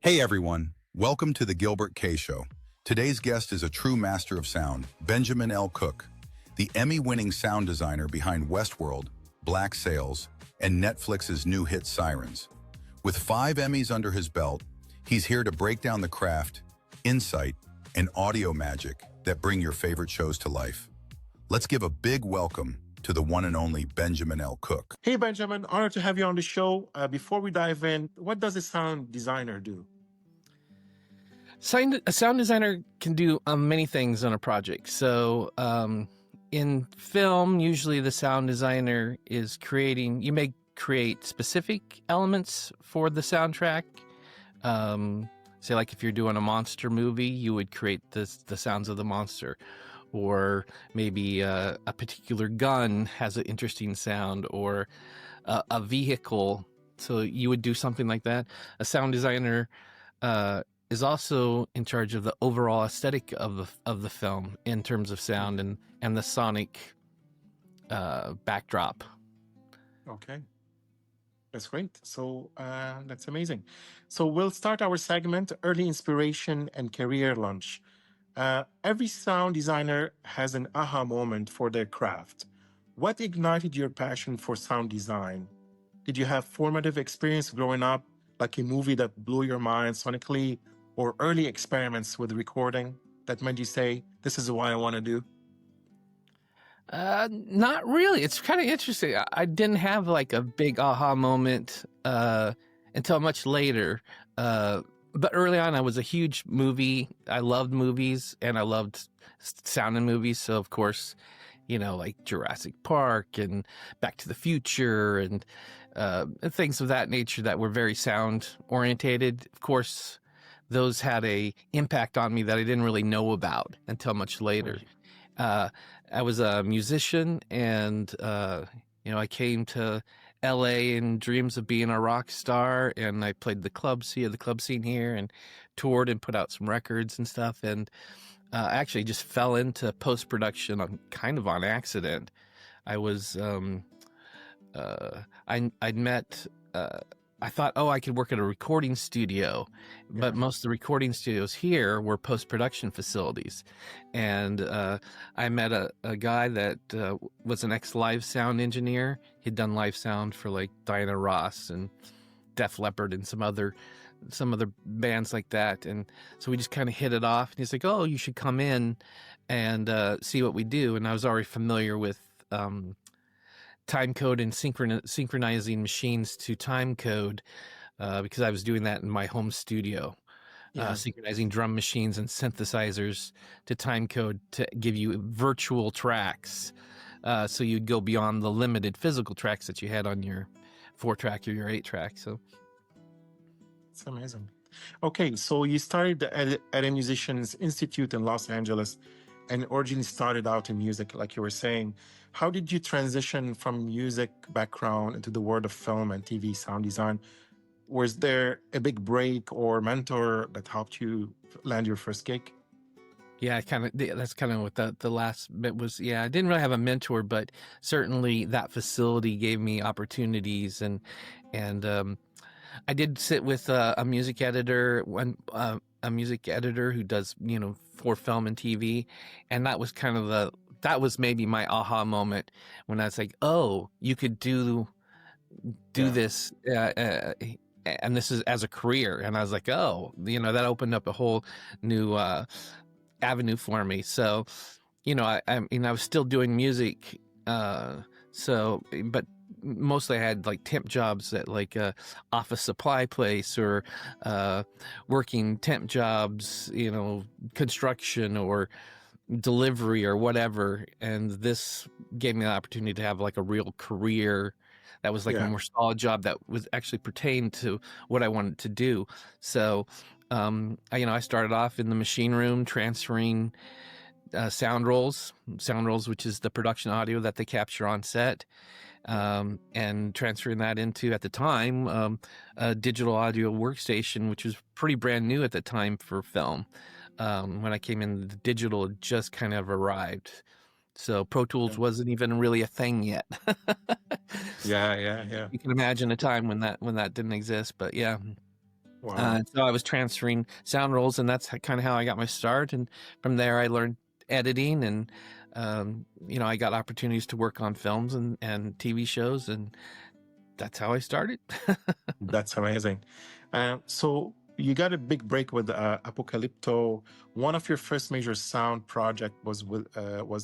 Hey everyone, welcome to the Gilbert.K Show. Today's guest is a true master of sound, Benjamin L. Cook, the Emmy-winning sound designer behind Westworld, Black Sails, and Netflix's new hit Sirens. With 5 Emmys under his belt, he's here to break down the craft, insight, and audio magic that bring your favorite shows to life. Let's give a big welcome to the one and only Benjamin L. Cook. Hey, Benjamin, honored to have you on the show. Before we dive in, what does a sound designer do? A sound designer can do many things on a project. So in film, usually the sound designer is you may create specific elements for the soundtrack. Say like if you're doing a monster movie, you would create the sounds of the monster. Or maybe a particular gun has an interesting sound, or a vehicle. So you would do something like that. A sound designer is also in charge of the overall aesthetic of the film in terms of sound and the sonic backdrop. Okay, that's great. So that's amazing. So we'll start our segment, Early Inspiration and Career Launch. Every sound designer has an aha moment for their craft. What ignited your passion for sound design? Did you have formative experience growing up, like a movie that blew your mind sonically, or early experiments with recording that made you say, this is what I want to do? Not really. It's kind of interesting. I didn't have like a big aha moment until much later. But early on, I was a huge movie. I loved movies and I loved sound in movies. So, of course, like Jurassic Park and Back to the Future and things of that nature that were very sound orientated. Of course, those had a impact on me that I didn't really know about until much later. I was a musician and, I came to LA in dreams of being a rock star, and I played the club scene here and toured and put out some records and stuff. And I actually just fell into post-production on accident. I was, I'd met, I thought, I could work at a recording studio, but most of the recording studios here were post-production facilities. And I met a guy that was an ex-live sound engineer. He'd done live sound for like Diana Ross and Def Leppard and some other bands like that. And so we just kind of hit it off. And he's like, "Oh, you should come in and see what we do." And I was already familiar with time code and synchronizing machines to time code because I was doing that in my home studio, synchronizing drum machines and synthesizers to time code to give you virtual tracks. So you'd go beyond the limited physical tracks that you had on your 4-track or your 8-track. So it's amazing. Okay, so you started at a Musicians Institute in Los Angeles and originally started out in music, like you were saying. How did you transition from music background into the world of film and TV sound design? Was there a big break or mentor that helped you land your first gig? Yeah, that's kind of what the last bit was. Yeah, I didn't really have a mentor, but certainly that facility gave me opportunities, and I did sit with a music editor, a music editor who does for film and TV, and that was that was maybe my aha moment when I was like, oh, you could do this. And this is as a career. And I was like, oh, that opened up a whole new avenue for me. So, I was still doing music. But mostly I had like temp jobs at like a office supply place or working temp jobs, construction or delivery or whatever. And this gave me the opportunity to have like a real career that was like a more solid job that was actually pertained to what I wanted to do. So, I started off in the machine room transferring sound rolls, which is the production audio that they capture on set, and transferring that into, at the time, a digital audio workstation, which was pretty brand new at the time for film. When I came in, the digital had just kind of arrived. So Pro Tools wasn't even really a thing yet. Yeah. You can imagine a time when that didn't exist, but yeah. Wow. So I was transferring sound roles, and that's kind of how I got my start. And from there, I learned editing, and I got opportunities to work on films and TV shows, and that's how I started. That's amazing. So you got a big break with Apocalypto. One of your first major sound project was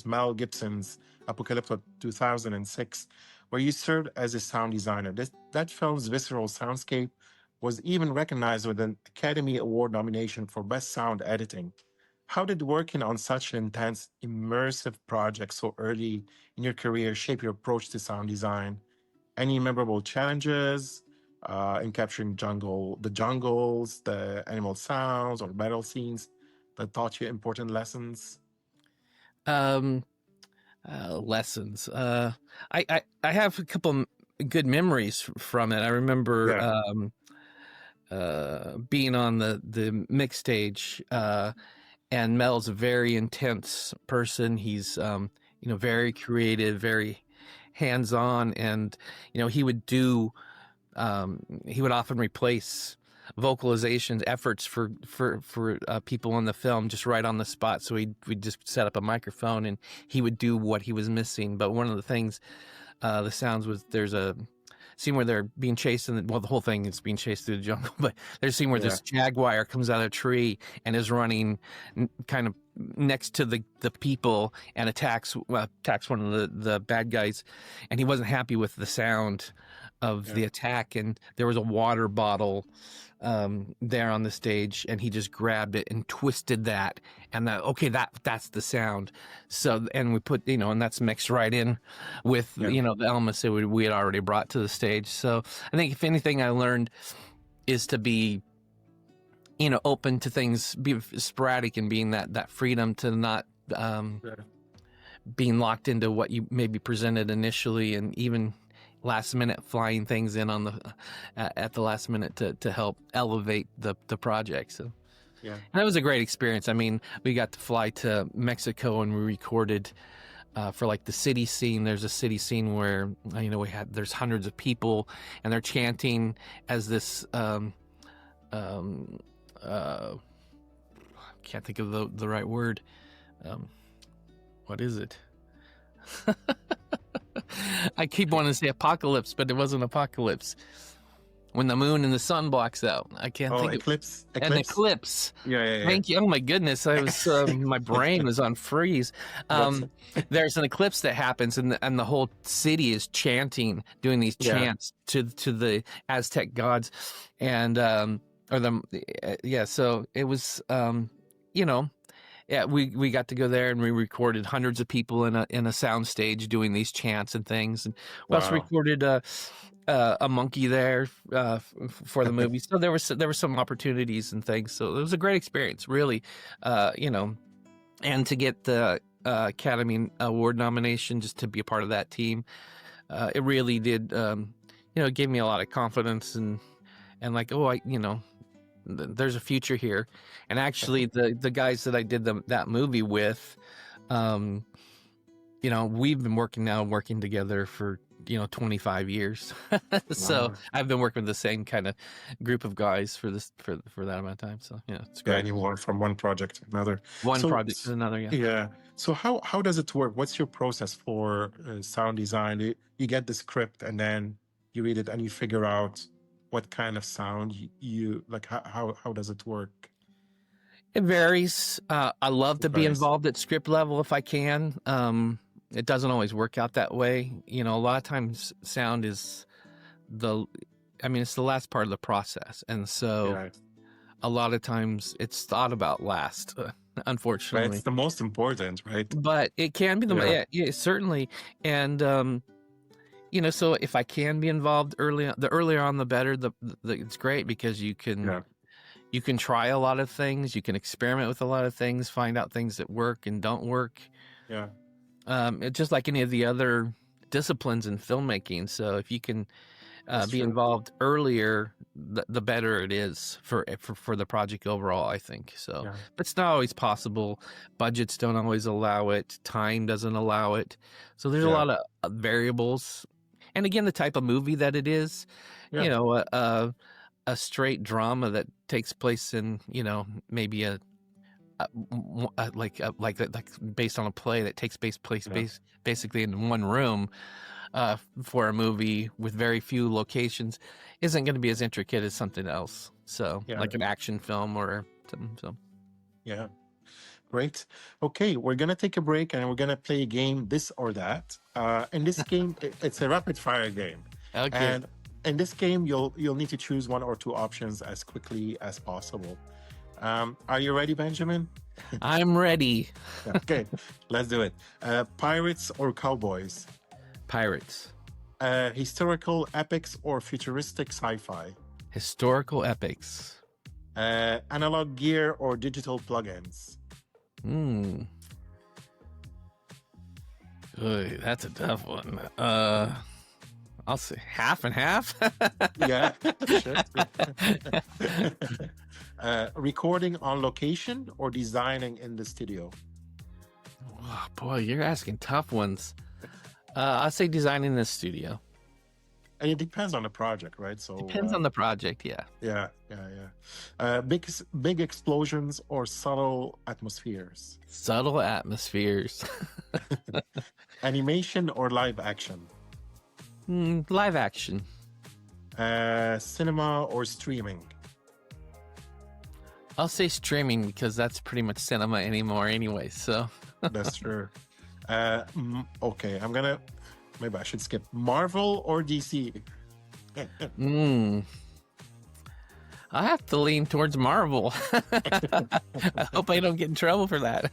Mel Gibson's Apocalypto 2006, where you served as a sound designer. That film's visceral soundscape was even recognized with an Academy Award nomination for Best Sound Editing. How did working on such an intense, immersive project so early in your career shape your approach to sound design? Any memorable challenges in capturing the jungles, the animal sounds, or battle scenes that taught you important lessons? Um, Lessons. I have a couple good memories from it. I remember Yeah, being on the mix stage, and Mel's a very intense person. He's very creative, very hands-on, and he would often replace vocalizations efforts for people in the film just right on the spot. So we'd just set up a microphone and he would do what he was missing. But one of the things, the sounds was, there's a scene where they're being chased, the whole thing is being chased through the jungle, but there's a scene where yeah, this jaguar comes out of a tree and is running kind of next to the people and attacks one of the bad guys, and he wasn't happy with the sound of the yeah, attack, and there was a water bottle there on the stage, and he just grabbed it and twisted that, and that's the sound. So, and we put, and that's mixed right in with yeah. the elements that we had already brought to the stage. So I think if anything I learned is to be open to things, be sporadic, and being that freedom to not Yeah. being locked into what you maybe presented initially, and even last minute flying things in on the at the last minute to help elevate the project. So, Yeah. and that was a great experience. I mean, we got to fly to Mexico and we recorded for like the city scene. There's a city scene where there's hundreds of people and they're chanting as this can't think of the right word. What is it? I keep wanting to say apocalypse, but it wasn't apocalypse. When the moon and the sun blocks out, I can't think Eclipse. of an eclipse. Yeah, yeah, yeah. Thank you. Oh my goodness, I was my brain was on freeze. There's an eclipse that happens, and the whole city is chanting, doing these chants to the Aztec gods, and So it was we got to go there and we recorded hundreds of people in a sound stage doing these chants and things, and we also recorded a monkey there for the movie. So there were some opportunities and things. So it was a great experience, really, and to get the Academy Award nomination, just to be a part of that team, it really did. It gave me a lot of confidence and like, there's a future here. And actually the guys that I did that movie with, we've been working together for 25 years. So I've been working with the same kind of group of guys for that amount of time. So it's great. Yeah, you went from one project to another. Project to another. Yeah. So how does it work? What's your process for sound design? You get the script and then you read it and you figure out what kind of sound you like. How does it work? It varies. I love to be involved at script level if I can. It doesn't always work out that way. A lot of times sound is it's the last part of the process. And so a lot of times it's thought about last, unfortunately. Right. It's the most important, right? But it can be certainly. And, so if I can be involved the earlier on, the better. It's great because you can try a lot of things. You can experiment with a lot of things, find out things that work and don't work. Yeah. It's just like any of the other disciplines in filmmaking. So if you can be involved earlier, the better it is for the project overall, I think. So, but it's not always possible. Budgets don't always allow it. Time doesn't allow it. So there's a lot of variables. And again, the type of movie that it is, a straight drama that takes place in, maybe like based on a play that takes basically in one room, for a movie with very few locations, isn't going to be as intricate as something else. So like an action film or something. So yeah. Great. Okay, we're gonna take a break and we're gonna play a game, this or that. In this game, it's a rapid fire game. okay. And in this game, you'll need to choose one or two options as quickly as possible. Are you ready, Benjamin? I'm ready. Okay, let's do it. Pirates or cowboys? Pirates. Historical epics or futuristic sci-fi? Historical epics. Analog gear or digital plugins? Oy, that's a tough one. I'll say half and half. Yeah, sure. Recording on location or designing in the studio? Oh, boy, you're asking tough ones. I'll say designing the studio. And it depends on the project, right? So Depends on the project, yeah. yeah. Big explosions or subtle atmospheres? Subtle atmospheres. Animation or live action? Live action. Cinema or streaming? I'll say streaming because that's pretty much cinema anymore anyway, so. That's true. Okay, maybe I should skip. Marvel or DC? I have to lean towards Marvel. I hope I don't get in trouble for that.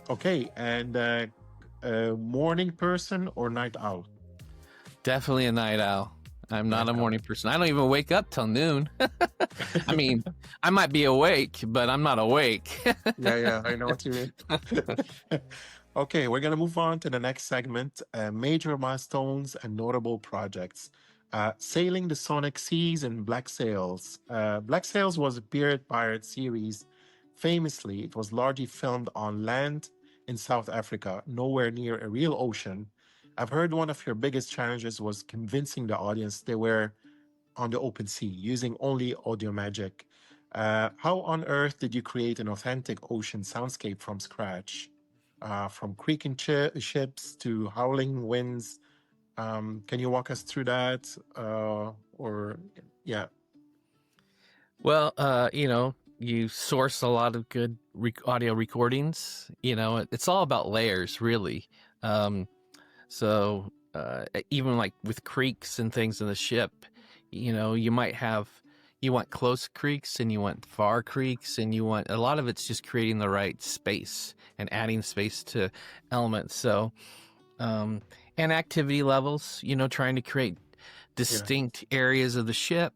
Okay, and morning person or night owl? Definitely a night owl. I'm not a morning person. I don't even wake up till noon. I mean, I might be awake, but I'm not awake. Yeah, I know what you mean. Okay, we're going to move on to the next segment, major milestones and notable projects. Sailing the Sonic Seas and Black Sails. Black Sails was a period pirate series. Famously, it was largely filmed on land in South Africa, nowhere near a real ocean. I've heard one of your biggest challenges was convincing the audience they were on the open sea, using only audio magic. How on earth did you create an authentic ocean soundscape from scratch? From creaking ships to howling winds. Can you walk us through that? Yeah. Well, you source a lot of good audio recordings. It's all about layers, really. So even like with creeks and things in the ship, you want close creeks and you want far creeks, and a lot of it's just creating the right space and adding space to elements. So, and activity levels, trying to create distinct areas of the ship,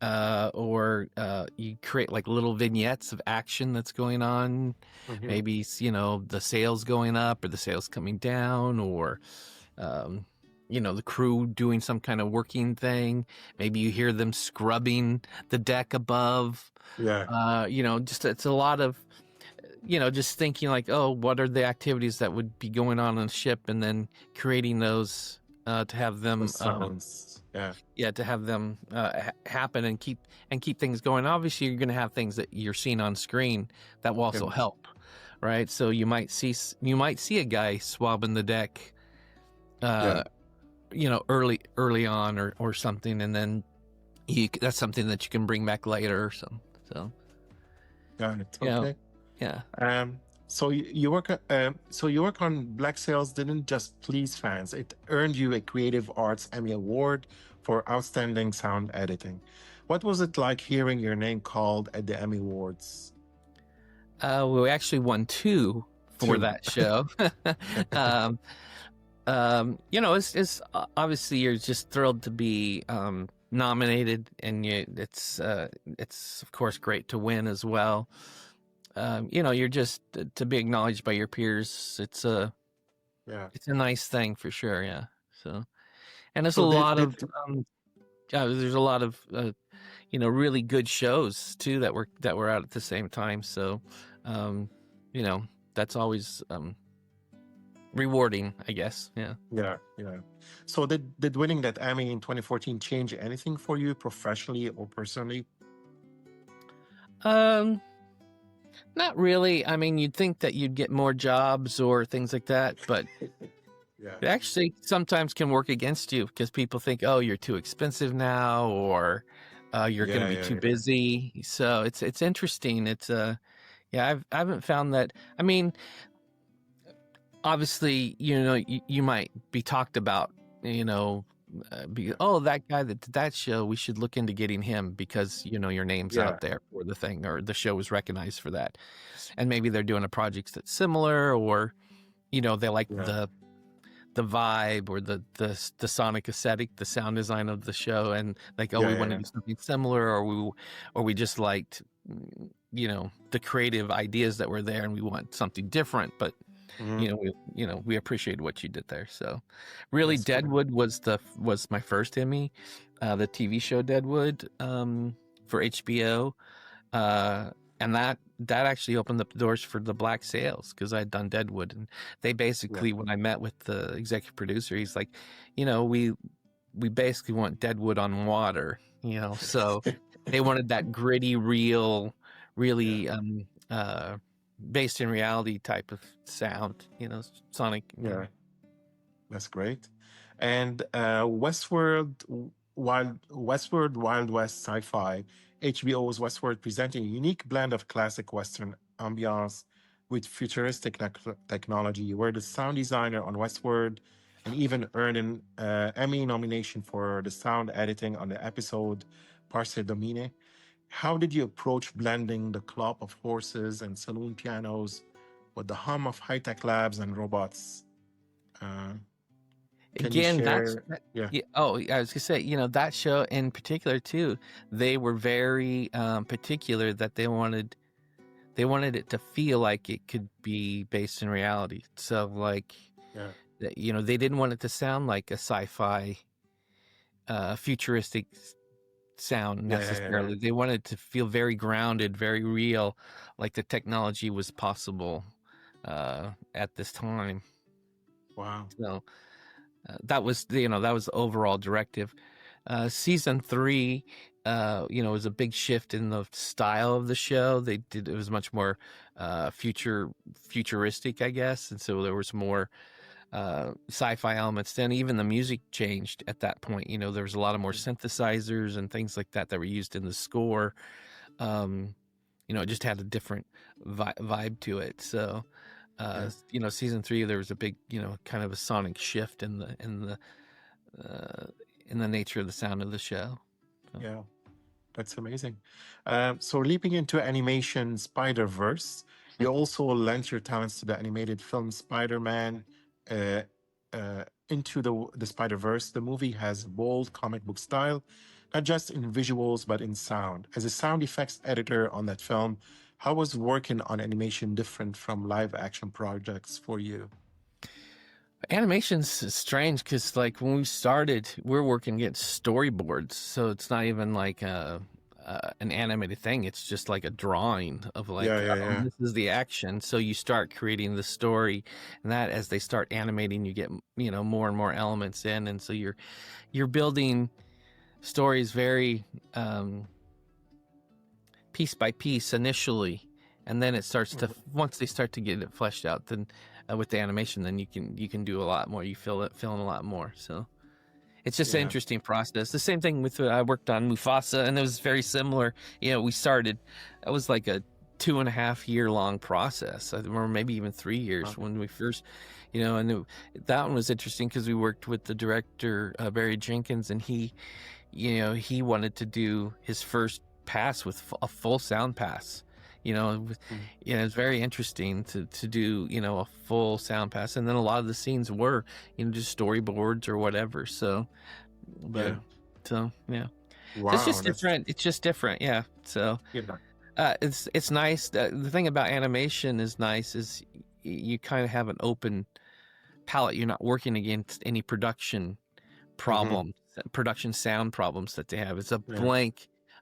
or you create like little vignettes of action that's going on. Mm-hmm. Maybe, the sails going up or the sails coming down, or, the crew doing some kind of working thing. Maybe you hear them scrubbing the deck above. Yeah. It's a lot of, just thinking like, oh, what are the activities that would be going on the ship, and then creating those to have them to have them happen and keep things going. Obviously, you're going to have things that you're seeing on screen that will also help, right? So you might see a guy swabbing the deck, early on or something, and then that's something that you can bring back later or something. So, got it. Okay. Yeah. So you work on Black Sails didn't just please fans; it earned you a Creative Arts Emmy Award for outstanding sound editing. What was it like hearing your name called at the Emmy Awards? We actually won two for that show. It's obviously you're just thrilled to be nominated, and it's of course great to win as well. You're just to be acknowledged by your peers. It's a nice thing for sure. Yeah. So, and there's a lot of really good shows too that were out at the same time. So, that's always rewarding, I guess. Yeah. Yeah, yeah. So did winning that Emmy in 2014 change anything for you professionally or personally? Um, Not really. I mean, you'd think that you'd get more jobs or things like that, but Yeah, it actually sometimes can work against you because people think, oh, you're too expensive now, or you're going to yeah, be yeah, too yeah. busy. So it's interesting. It's yeah, I haven't found that. I mean, obviously, you might be talked about, oh, that guy that did that show, we should look into getting him because your name's Yeah, out there for the thing, or the show was recognized for that, and maybe they're doing a project that's similar, or they like yeah, the vibe or the sonic aesthetic, the sound design of the show, and like, oh, yeah, we yeah, want to yeah. do something similar, or we just liked the creative ideas that were there, and we want something different, but Hmm. we appreciated what you did there. So really, That's great. Deadwood was my first Emmy, the TV show Deadwood, for HBO, uh, and that actually opened up the doors for the Black Sails because I'd done Deadwood, and they Yeah. basically, when I met with the executive producer, he's like, we basically want Deadwood on water, so they wanted that gritty, real, Yeah. really based in reality type of sound, sonic. Yeah. That's great. And Westworld Wild West Sci-Fi, HBO's Westworld, presenting a unique blend of classic Western ambiance with futuristic technology. You were the sound designer on Westworld and even earned an Emmy nomination for the sound editing on the episode Parce Domine. How did you approach blending the clop of horses and saloon pianos with the hum of high-tech labs and robots? Uh, can you Again, share? Yeah, yeah, oh, I was gonna say, that show in particular too, they were very particular that they wanted it to feel like it could be based in reality. So like, yeah, they didn't want it to sound like a sci-fi futuristic sound yeah, yeah, yeah, yeah. necessarily. They wanted to feel very grounded, very real, like the technology was possible at this time. Wow. So that was the overall directive. Season 3, was a big shift in the style of the show. It was much more futuristic, I guess, and so there was more sci-fi elements. Then even the music changed at that point. There was a lot of more synthesizers and things like that were used in the score. It just had a different vibe to it. So Yeah, season 3, there was a big, kind of a sonic shift uh, in the nature of the sound of the show. So. yeah. That's amazing. So leaping into animation Spider-Verse, you also lent your talents to the animated film Spider-Man uh, into the Spider-Verse. The movie has bold comic book style, not just in visuals, but in sound. As a sound effects editor on that film, how was working on animation different from live action projects for you? Animation's strange because, like, when we started, we're working against storyboards, so it's not even like an animated thing. It's just like a drawing of Yeah, like, yeah, oh, yeah. this is the action. So you start creating the story, and that as they start animating, you get more and more elements in, and so you're building stories very piece by piece initially, and then it starts to, Mhm. once they start to get it fleshed out, then with the animation, then you can do a lot more. You feel it feeling a lot more. So it's just an Yeah. interesting process. The same thing with I worked on Mufasa, and it was very similar. We started, it was like a 2.5 year long process, or maybe even 3 years Wow. when we first, and that one was interesting because we worked with the director, Barry Jenkins, and he wanted to do his first pass with a full sound pass. Mhm. It's very interesting to do a full sound pass, and then a lot of the scenes were just storyboards or whatever. So, but Yeah. so yeah, it's Wow. just That's different. It's just different, yeah. So yeah. it's nice. The thing about animation is nice is you kind of have an open palette. You're not working against any Hmm. production sound problems that they have. It's a Yeah.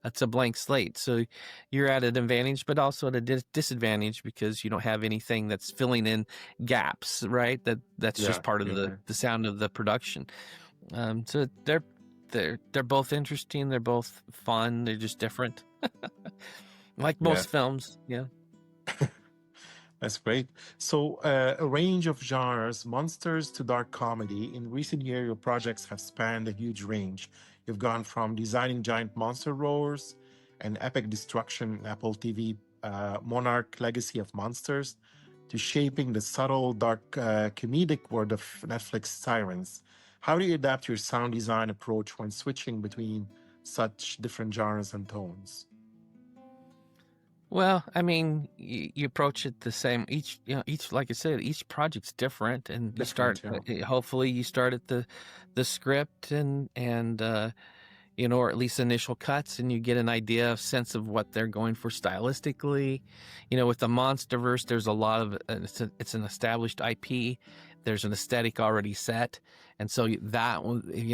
it's a blank slate. So you're at an advantage, but also at a disadvantage because you don't have anything that's filling in gaps, right? That's Yeah, just part of you're right. the sound of the production. So they're both interesting. They're both fun. They're just different, like Yeah. most films. Yeah. That's great. So, a range of genres, monsters to dark comedy. In recent years, your projects have spanned a huge range. You've gone from designing giant monster roars and epic destruction in Apple TV, Monarch Legacy of Monsters, to shaping the subtle, dark, comedic world of Netflix Sirens. How do you adapt your sound design approach when switching between such different genres and tones? Well, I mean, you approach it the same. Each, like I said, each project's different, and you start. Different, yeah. Hopefully, you start at the script and or at least initial cuts, and you get an idea, of sense of what they're going for stylistically. With the MonsterVerse, there's a lot of it's an established IP. There's an aesthetic already set, and so that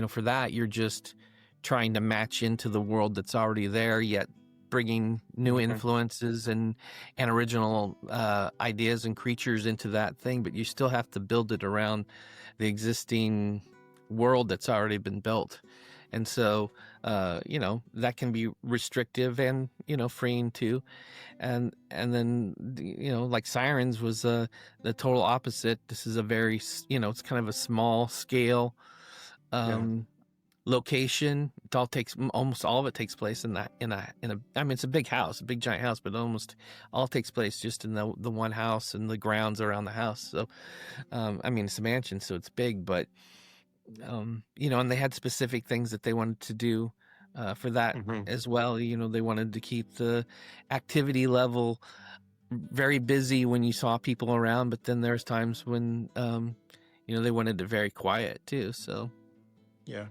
for that, you're just trying to match into the world that's already there, yet bringing new influences and original ideas and creatures into that thing, but you still have to build it around the existing world that's already been built. And so that can be restrictive and freeing too. And then like Sirens was the total opposite. This is a very it's kind of a small scale location. Almost all of it takes place in a I mean, it's a big house, a big giant house, but almost all takes place just in the one house and the grounds around the house. So I mean, it's a mansion, so it's big, but and they had specific things that they wanted to do for that as well. They wanted to keep the activity level very busy when you saw people around, but then there's times when they wanted it very quiet too. So Yeah.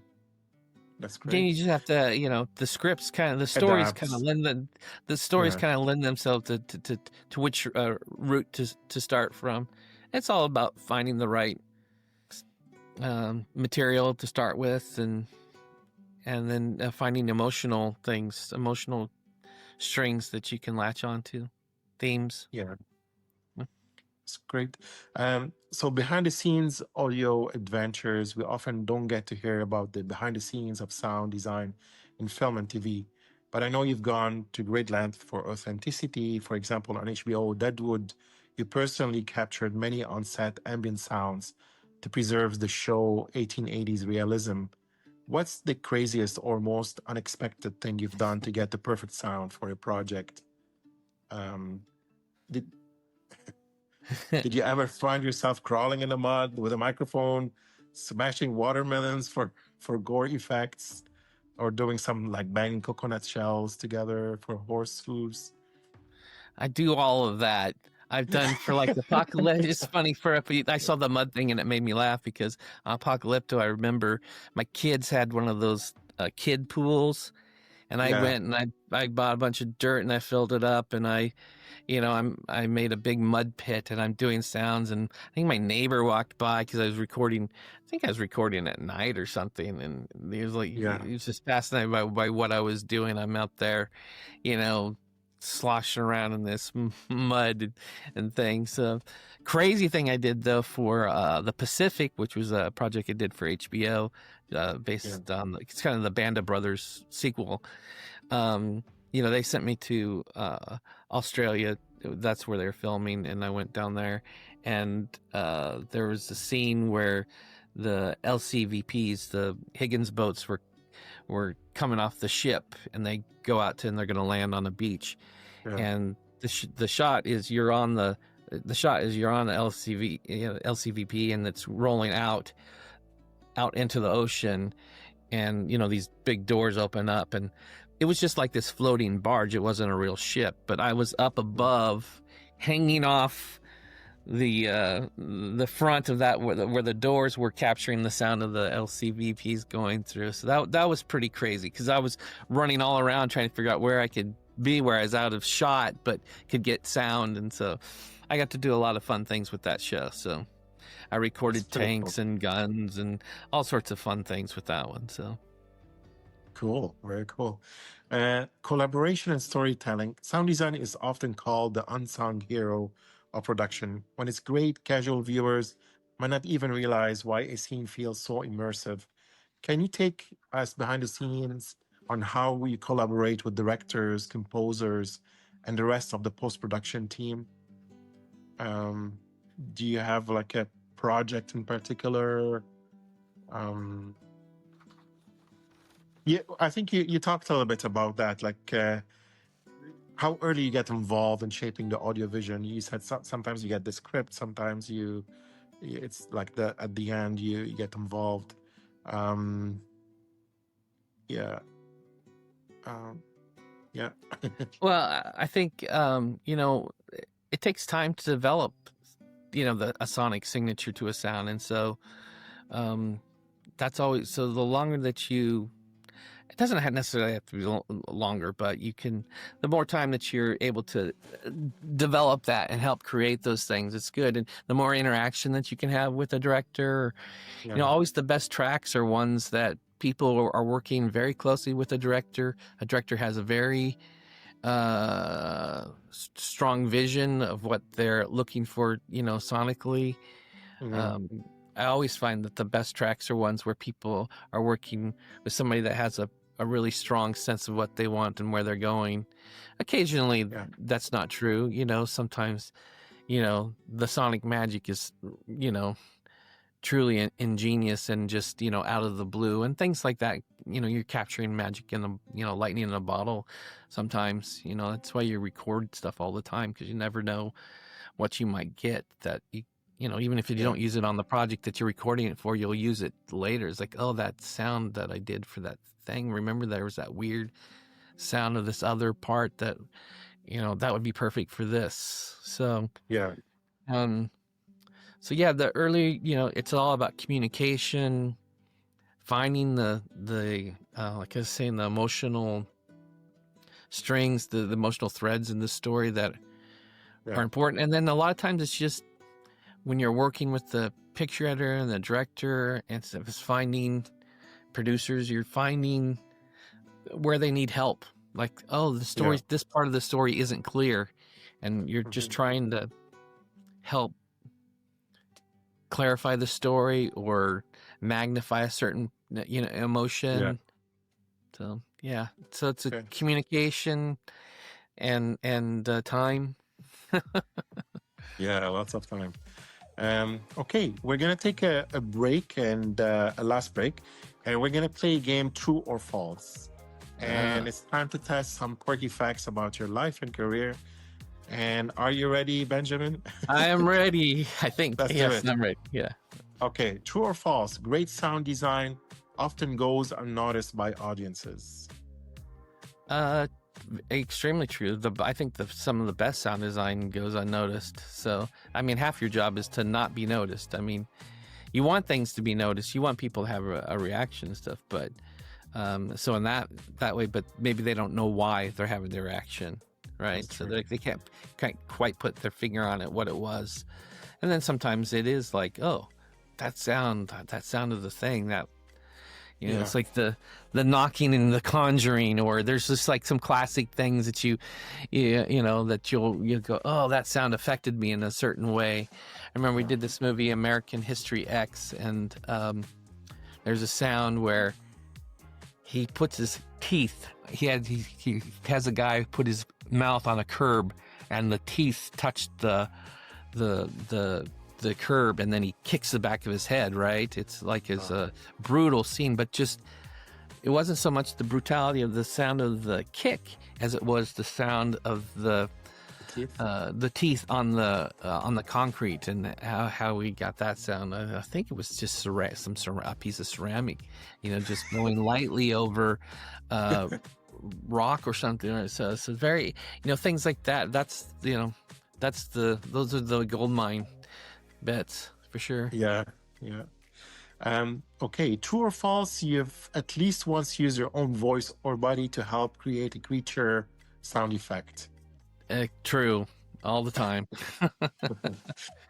That's great. then you just have to, the scripts kind of, the stories kind of lend themselves to which route to start from. It's all about finding the right material to start with, and then finding emotional strings that you can latch onto, themes. Yeah. It's great. So behind the scenes audio adventures, we often don't get to hear about the behind the scenes of sound design in film and TV. But I know you've gone to great length for authenticity. For example, on HBO Deadwood, you personally captured many on-set ambient sounds to preserve the show 1880s realism. What's the craziest or most unexpected thing you've done to get the perfect sound for a project? Did Did you ever find yourself crawling in the mud with a microphone, smashing watermelons for gore effects, or doing some like banging coconut shells together for horse hooves? I do all of that. I've done for like Apocalypse. It's funny I saw the mud thing and it made me laugh because Apocalypto, I remember my kids had one of those kid pools, and I went and I bought a bunch of dirt and I filled it up, and I made a big mud pit, and I'm doing sounds, and I think my neighbor walked by because I was recording at night or something, and he was like, he was just fascinated by what I was doing. I'm out there, sloshing around in this mud and things. So crazy thing I did though for the Pacific, which was a project I did for HBO, based on it's kind of the Band of Brothers sequel. They sent me to Australia. That's where they're filming, and I went down there, and there was a scene where the LCVPs, the Higgins boats, were coming off the ship, and they go out and they're going to land on a beach, and the shot is you're on the LCVP, and it's rolling out into the ocean, and these big doors open up, and it was just like this floating barge. It wasn't a real ship, but I was up above, hanging off the front of that where the doors were capturing the sound of the LCVPs going through. So that was pretty crazy because I was running all around trying to figure out where I could be, where I was out of shot but could get sound, and so I got to do a lot of fun things with that show. So I recorded tanks and guns and all sorts of fun things with that one. So Cool, very cool. Collaboration and storytelling. Sound design is often called the unsung hero of production. When it's great, casual viewers might not even realize why a scene feels so immersive. Can you take us behind the scenes on how we collaborate with directors, composers, and the rest of the post-production team? Um, do you have like a project in particular? Um, yeah, I think you talked a little bit about that, like how early you get involved in shaping the audio vision. You said sometimes you get the script, sometimes it's like the at the end you get involved. Um, yeah, um, yeah, Well, I think it takes time to develop a sonic signature to a sound, and so um, that's always so. The longer that it doesn't necessarily have to be longer, but the more time that you're able to develop that and help create those things, it's good. And the more interaction that you can have with a director, yeah, always the best tracks are ones that people are working very closely with a director. A director has a very strong vision of what they're looking for, sonically. mhm, I always find that the best tracks are ones where people are working with somebody that has a really strong sense of what they want and where they're going. Occasionally, yeah, that's not true. Sometimes, the sonic magic is, truly ingenious and just, out of the blue and things like that. You're capturing magic in the, lightning in a bottle sometimes. That's why you record stuff all the time, because you never know what you might get that even if you yeah, don't use it on the project that you're recording it for, you'll use it later. It's like, oh, that sound that I did for that thing, remember there was that weird sound of this other part that that would be perfect for this. So yeah, um so yeah, the early, it's all about communication, finding the like I was saying, the emotional strings, the emotional threads in the story that yeah, are important. And then a lot of times it's just when you're working with the picture editor and the director, and stuff, is finding producers, you're finding where they need help. Like, oh, the story, yeah, this part of the story isn't clear, and you're just mhm, trying to help clarify the story or magnify a certain yeah, emotion. So yeah, so it's a okay. communication and time. Yeah, lots of time. Okay, we're gonna take a break and a last break, and we're gonna play a game, True or False. And Uh, it's time to test some quirky facts about your life and career. And are you ready, Benjamin? I am ready. I think Let's do yes, it. I'm ready. Yeah. Okay, true or false? Great sound design often goes unnoticed by audiences. Uh, Extremely true. I think some of the best sound design goes unnoticed. So, I mean, half your job is to not be noticed. I mean, you want things to be noticed. You want people to have a reaction and stuff. But so in that way, but maybe they don't know why they're having their reaction, right? That's So true. they can't quite put their finger on it, what it was. And then sometimes it is like, oh, that sound of the thing that. Yeah. It's like the knocking and the conjuring, or there's just like some classic things that that you'll go, oh, that sound affected me in a certain way. I remember we Yeah. did this movie, American History X, and there's a sound where he puts his teeth. He has a guy put his mouth on a curb, and the teeth touched the curb, and then he kicks the back of his head, right? It's like it's a brutal scene, but just it wasn't so much the brutality of the sound of the kick as it was the sound of the Keith? teeth on the concrete, and how we got that sound. I think it was just a piece of ceramic, just going lightly over rock or something. So very, things like that. Those are the gold mine bets for sure. Yeah. Yeah. Okay, true or false? You've at least once used your own voice or body to help create a creature sound effect. True, all the time.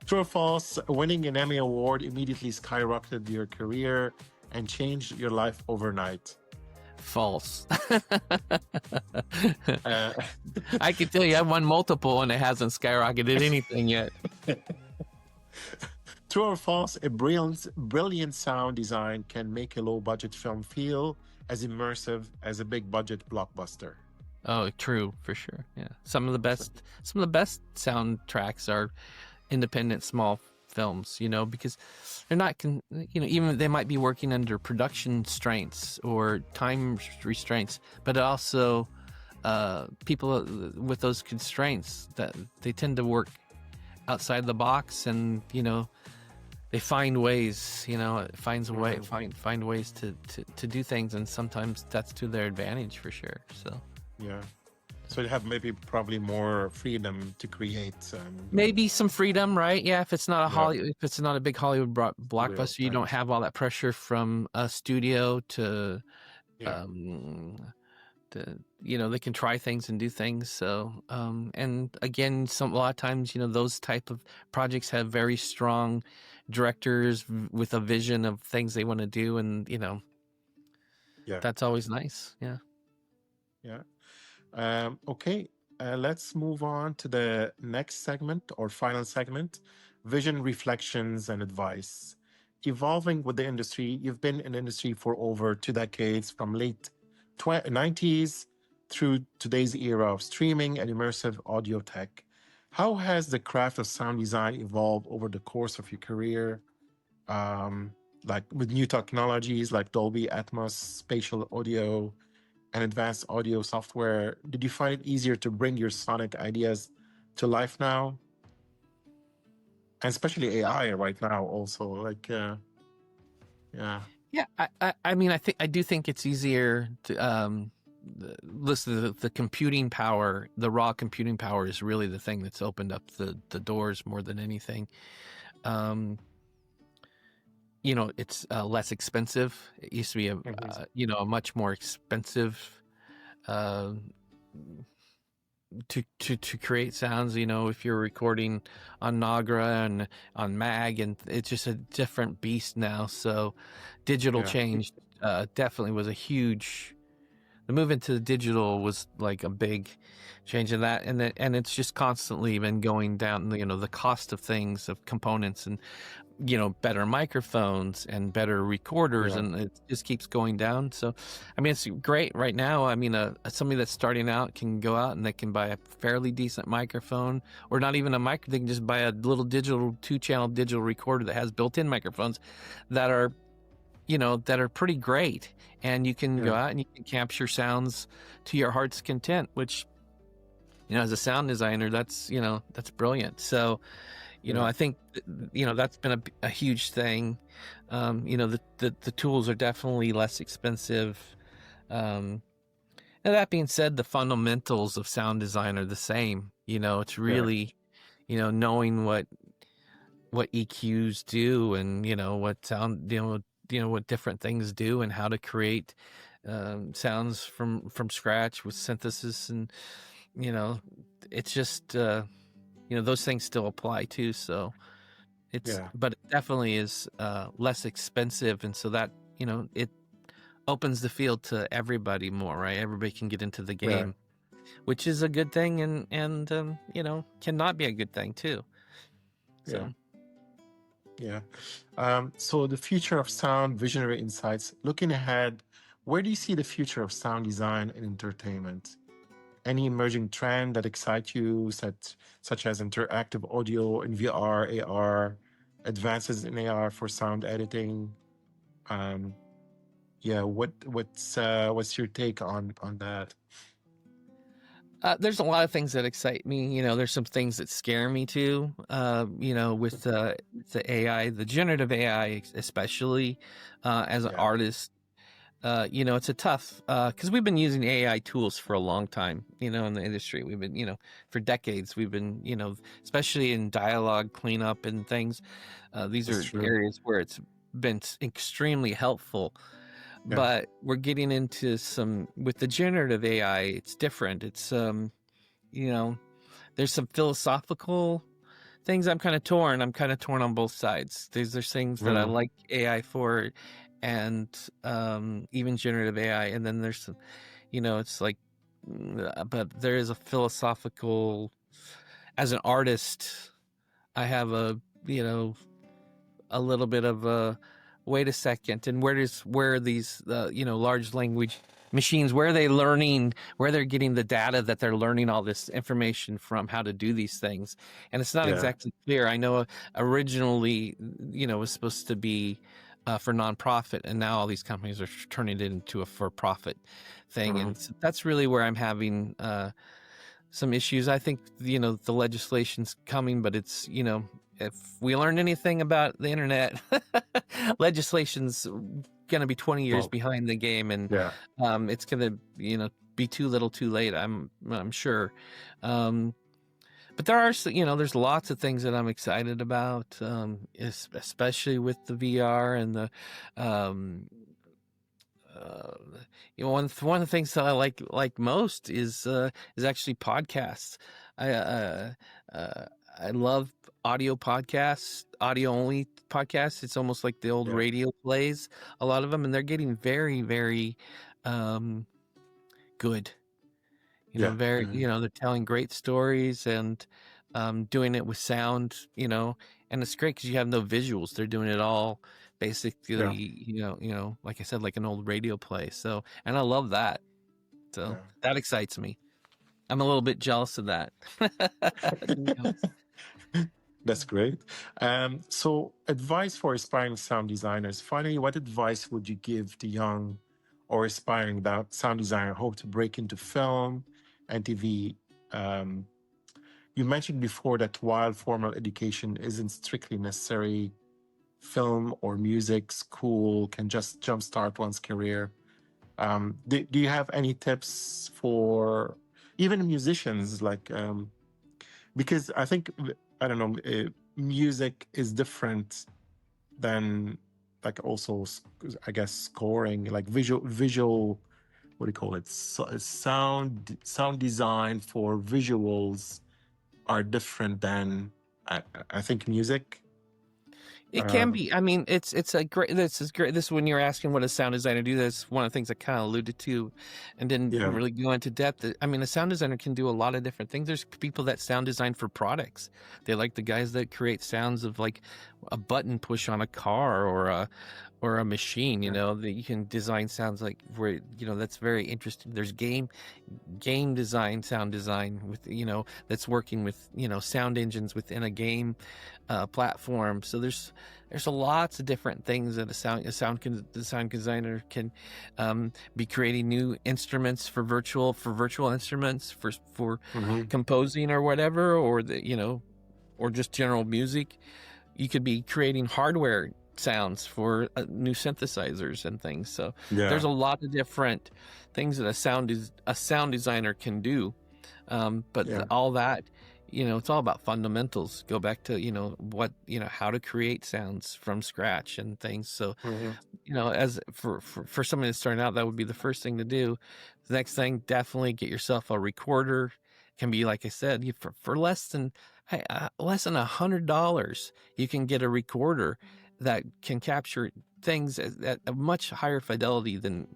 True or false? Winning an Emmy Award immediately skyrocketed your career and changed your life overnight. False. Uh, I can tell you I've won multiple and it hasn't skyrocketed anything yet. True or false, a brilliant sound design can make a low-budget film feel as immersive as a big-budget blockbuster. Oh, true, for sure. Yeah. Some of the best soundtracks are independent small films, because they're not even they might be working under production restraints or time restraints, but also people with those constraints, that they tend to work outside the box, and they find ways, find ways to do things, and sometimes that's to their advantage for sure. So yeah. So you have probably more freedom to create. Maybe some freedom, right? Yeah, if it's not if it's not a big Hollywood blockbuster, you don't have all that pressure from a studio to, they can try things and do things. So, and again, a lot of times, those type of projects have very strong directors with a vision of things they want to do, and that's always nice. Yeah. Yeah. Okay, let's move on to the next segment or final segment, vision, reflections, and advice. Evolving with the industry, you've been in the industry for over 2 decades, from late 90s through today's era of streaming and immersive audio tech. How has the craft of sound design evolved over the course of your career? Like with new technologies like Dolby Atmos, spatial audio, and advanced audio software, did you find it easier to bring your sonic ideas to life now? And especially AI right now also, yeah. Yeah, I do think it's easier to listen, the computing power, the raw computing power is really the thing that's opened up the doors more than anything. It's less expensive. It used to be a much more expensive to create sounds. If you're recording on Nagra and on Mag, and it's just a different beast now. So digital change definitely was a huge. The move into the digital was like a big change in that, and it's just constantly been going down. The cost of things, of components, and better microphones and better recorders, and it just keeps going down. So, it's great right now. Somebody that's starting out can go out and they can buy a fairly decent microphone, or not even a mic. They can just buy a little 2-channel digital recorder that has built-in microphones that are pretty great, and you can go out and you can capture sounds to your heart's content, which as a sound designer, that's brilliant. So I think that's been a huge thing. The tools are definitely less expensive. And that being said, the fundamentals of sound design are the same. It's really knowing what EQs do, and what sound what different things do, and how to create sounds from scratch with synthesis, and it's just those things still apply too. So but it definitely is less expensive, and so that it opens the field to everybody more, right? Everybody can get into the game, which is a good thing, and cannot be a good thing too. So so the future of sound, visionary insights. Looking ahead, where do you see the future of sound design and entertainment? Any emerging trend that excites you, such as interactive audio in VR, AR, advances in AR for sound editing? What's your take on that? There's a lot of things that excite me. There's some things that scare me too. With the AI, the generative AI, especially as an artist. It's a tough, because we've been using AI tools for a long time, in the industry. We've been, for decades, we've been, especially in dialogue cleanup and things. These are areas where it's been extremely helpful. But we're getting into with the generative AI, it's different. It's, there's some philosophical things. I'm kind of torn on both sides. There's things that I like AI for, and even generative AI. And then there's some, it's like, but there is a philosophical, as an artist, I have a little bit of a, wait a second, and where these large language machines, where are they learning, where they're getting the data that they're learning all this information from, how to do these things. And it's not Yeah. exactly clear. I know originally it was supposed to be for nonprofit, and now all these companies are turning it into a for-profit thing. Mhm. And so that's really where I'm having some issues. I think the legislation's coming, but it's if we learned anything about the internet, legislation's going to be 20 years Well, behind the game, and yeah. it's going to be too little, too late. I'm sure. But there are there's lots of things that I'm excited about, especially with the VR and the one of the things that I like most is actually podcasts. I love audio podcasts, audio only podcasts. It's almost like the old Yeah. radio plays, a lot of them, and they're getting very, very good. Yeah. Very, Mhm. they're telling great stories and doing it with sound, and it's great because you have no visuals. They're doing it all basically, Yeah. like I said, like an old radio play. So, and I love that. So Yeah. that excites me. I'm a little bit jealous of that. That's great. So, advice for aspiring sound designers. Finally, what advice would you give to young or aspiring sound designer who hope to break into film and TV? Um, you mentioned before that while formal education isn't strictly necessary, film or music school can just jumpstart one's career. Do you have any tips for even musicians, because I think, I don't know, music is different than like also I guess scoring, like visual, what do you call it, sound design for visuals are different than I think music. It can be. I mean, it's a great. This is great. This when you're asking what a sound designer do. That's one of the things I kind of alluded to, and didn't Yeah. really go into depth. I mean, a sound designer can do a lot of different things. There's people that sound design for products. They like the guys that create sounds of like a button push on a car or a machine. That you can design sounds like where that's very interesting. There's game design, sound design with that's working with sound engines within a game platform. So there's lots of different things that the sound designer can be creating new instruments for virtual instruments for Mhm. composing or whatever, or or just general music. You could be creating hardware sounds for new synthesizers and things. So there's Yeah. a lot of different things that a sound designer can do. But Yeah. all that, it's all about fundamentals. Go back to what how to create sounds from scratch and things. So Mhm. as for somebody that's starting out, that would be the first thing to do. The next thing, definitely get yourself a recorder. Can be, like I said, for less than $100, you can get a recorder that can capture things at a much higher fidelity than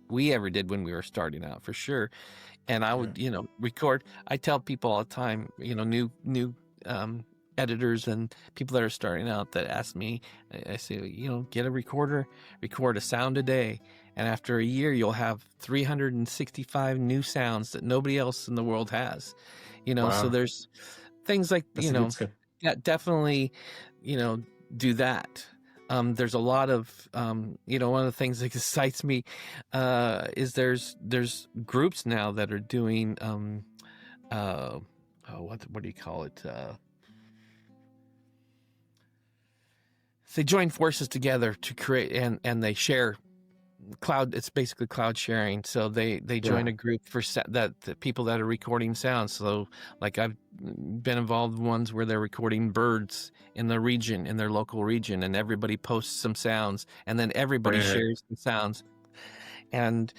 we ever did when we were starting out, for sure. And I would, record. I tell people all the time, new editors and people that are starting out that ask me, I say, get a recorder, record a sound a day. And after a year, you'll have 365 new sounds that nobody else in the world has, so Wow. there's things like, That's a good step. yeah, definitely, do that. There's a lot of, one of the things that excites me is there's groups now that are doing, what do you call it? They join forces together to create, and they share cloud. It's basically cloud sharing. So they join Yeah. a group for the people that are recording sounds. So like I've been involved in ones where they're recording birds in the region, in their local region, and everybody posts some sounds, and then everybody Right. shares the sounds. And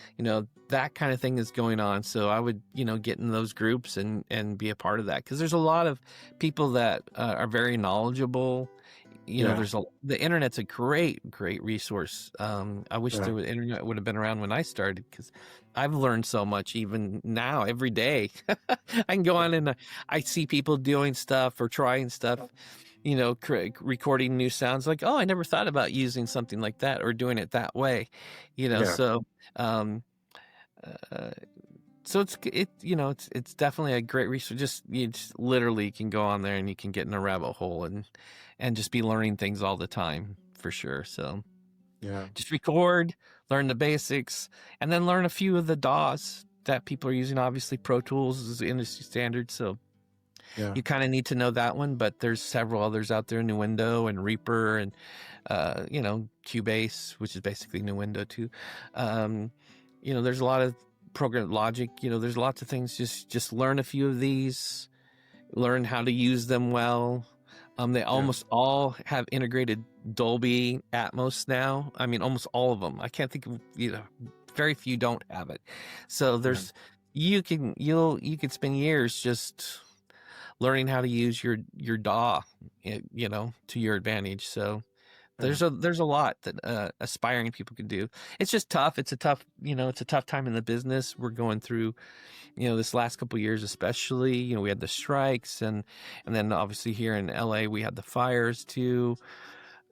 that kind of thing is going on. So I would get in those groups and be a part of that, because there's a lot of people that are very knowledgeable Yeah. the internet's a great resource. I wish Yeah. the internet would have been around when I started, because I've learned so much even now every day. I can go on and I see people doing stuff or trying stuff, recording new sounds, like, oh, I never thought about using something like that or doing it that way, Yeah. so um uh, so it's definitely a great resource. You just literally can go on there and you can get in a rabbit hole and just be learning things all the time, for sure. So Yeah. just record, learn the basics, and then learn a few of the DAWs that people are using. Obviously, Pro Tools is the industry standard, so Yeah. you kind of need to know that one. But there's several others out there: Nuendo and Reaper, and Cubase, which is basically Nuendo too. There's a lot of program Logic. There's lots of things. Just learn a few of these, learn how to use them well. They almost all have integrated Dolby Atmos now. I mean, almost all of them. I can't think of, very few don't have it. So there's you can spend years just learning how to use your DAW, to your advantage. So there's a lot that aspiring people can do. It's just tough. It's a tough time in the business. We're going through, this last couple of years, especially, we had the strikes, and then obviously here in LA we had the fires too.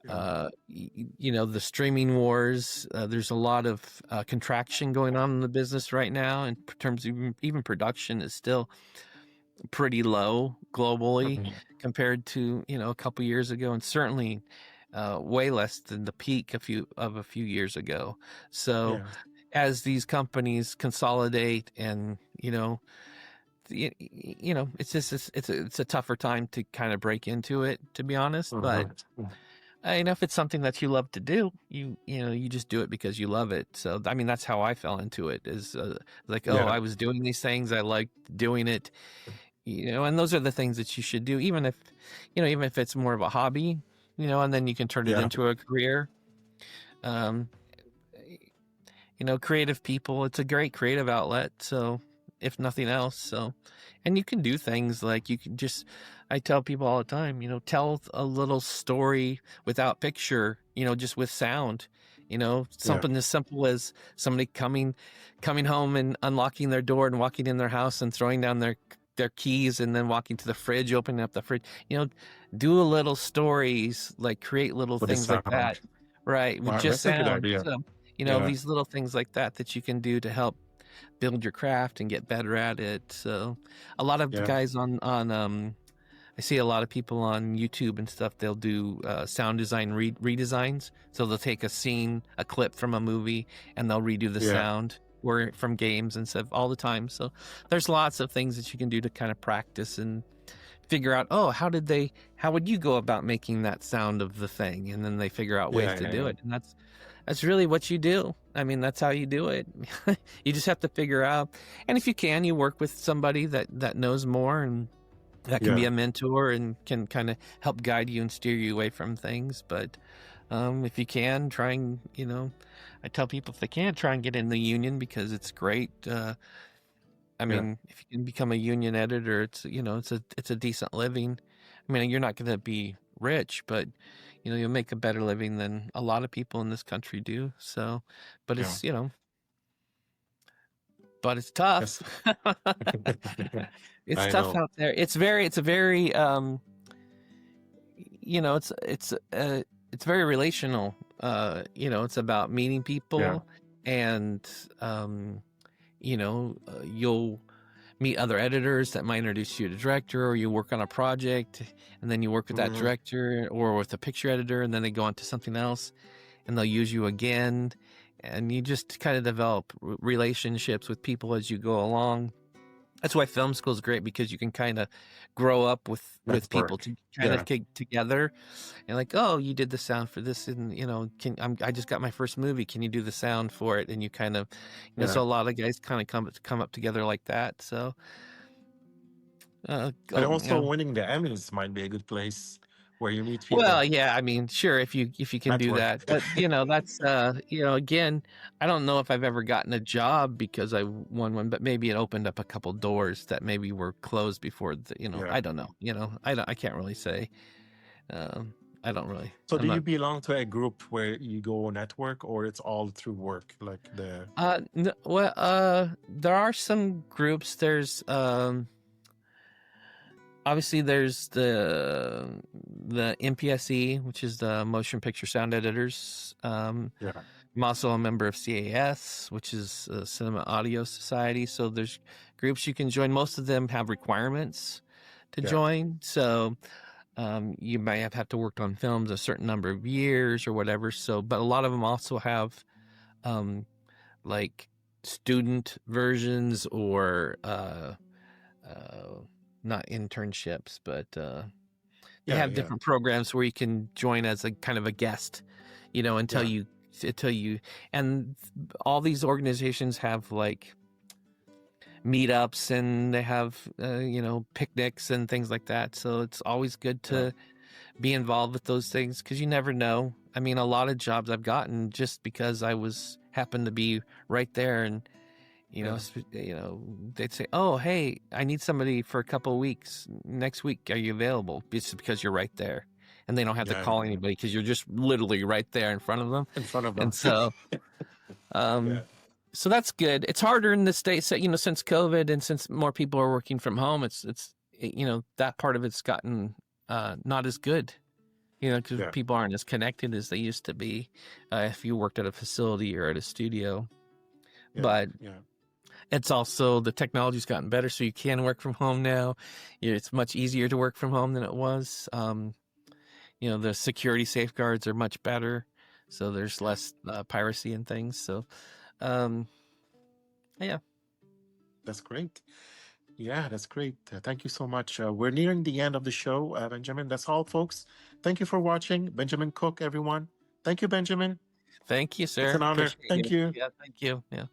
The streaming wars. There's a lot of contraction going on in the business right now in terms of even production is still pretty low globally compared to a couple years ago, and certainly way less than the peak a few years ago. So as these companies consolidate, and it's just it's a tougher time to kind of break into it, to be honest. But if it's something that you love to do, you just do it because you love it. So I mean, that's how I fell into it, is I was doing these things, I liked doing it, and those are the things that you should do, even if it's more of a hobby, and then you can turn it into a career. Creative people, it's a great creative outlet. So if nothing else, and you can do things like I tell people all the time, tell a little story without picture, just with sound, something as simple as somebody coming home and unlocking their door and walking in their house and throwing down their keys and then walking to the fridge, opening up the fridge, do a little stories, like create little things like that, right? With just that's sound. a good idea. So, these little things like that you can do to help build your craft and get better at it. So a lot of guys on I see a lot of people on YouTube and stuff, they'll do sound design redesigns. So they'll take a scene, a clip from a movie, and they'll redo the sound, or from games and stuff, all the time. So there's lots of things that you can do to kind of practice and figure out, how would you go about making that sound of the thing? And then they figure out ways to do it. And that's really what you do. I mean, that's how you do it. You just have to figure out. And if you can, you work with somebody that knows more, and that can be a mentor and can kind of help guide you and steer you away from things. But if you can, try and, I tell people, if they can, try and get in the union, because it's great. I mean, if you can become a union editor, it's a decent living. I mean, you're not going to be rich, but you'll make a better living than a lot of people in this country do. So, but it's but it's tough. It's tough out there. It's very it's very relational. It's about meeting people, and you'll meet other editors that might introduce you to a director, or you work on a project and then you work with that director or with a picture editor, and then they go on to something else and they'll use you again, and you just kind of develop relationships with people as you go along. That's why film school is great, because you can kind of grow up with people to kind of get together, and like, oh, you did the sound for this, and I just got my first movie. Can you do the sound for it? And you kind of, so a lot of guys kind of come up together like that. So, and also winning the Emmys might be a good place where you meet people. Well, yeah, I mean, sure, if you can do that, but that's again, I don't know if I've ever gotten a job because I won one, but maybe it opened up a couple doors that maybe were closed before. I don't know. I can't really say. I don't really. So I'm do you not. belong to a group where you go network, or it's all through work, like the? Well, there are some groups. There's obviously there's the MPSE, which is the Motion Picture Sound Editors. Yeah. I'm also a member of CAS, which is a Cinema Audio Society. So there's groups you can join. Most of them have requirements to Yeah. join. So you may have to work on films a certain number of years or whatever. So, but a lot of them also have like student versions or not internships, but they Yeah. have Yeah. different programs where you can join as a kind of a guest, you know, until Yeah. you, and all these organizations have like meetups and they have, you know, picnics and things like that. So it's always good Yeah. to be involved with those things because you never know. I mean, a lot of jobs I've gotten just because I happened to be right there, and you know, they'd say, "Oh, hey, I need somebody for a couple of weeks. Next week, are you available?" It's because you're right there, and they don't have to Yeah. call anybody because you're just literally right there in front of them. In front of them. And so, Yeah. so that's good. It's harder in the States, you know, since COVID and since more people are working from home. It's you know, that part of it's gotten not as good, you know, because Yeah. people aren't as connected as they used to be if you worked at a facility or at a studio. Yeah. But Yeah. it's also the technology's gotten better, so you can work from home now. It's much easier to work from home than it was. You know, the security safeguards are much better, so there's less piracy and things. So, yeah. That's great. Yeah, that's great. Thank you so much. We're nearing the end of the show, Benjamin. That's all, folks. Thank you for watching. Benjamin Cook, everyone. Thank you, Benjamin. Thank you, It's sir. an honor. Appreciate Thank you. you. Yeah, thank you. Yeah.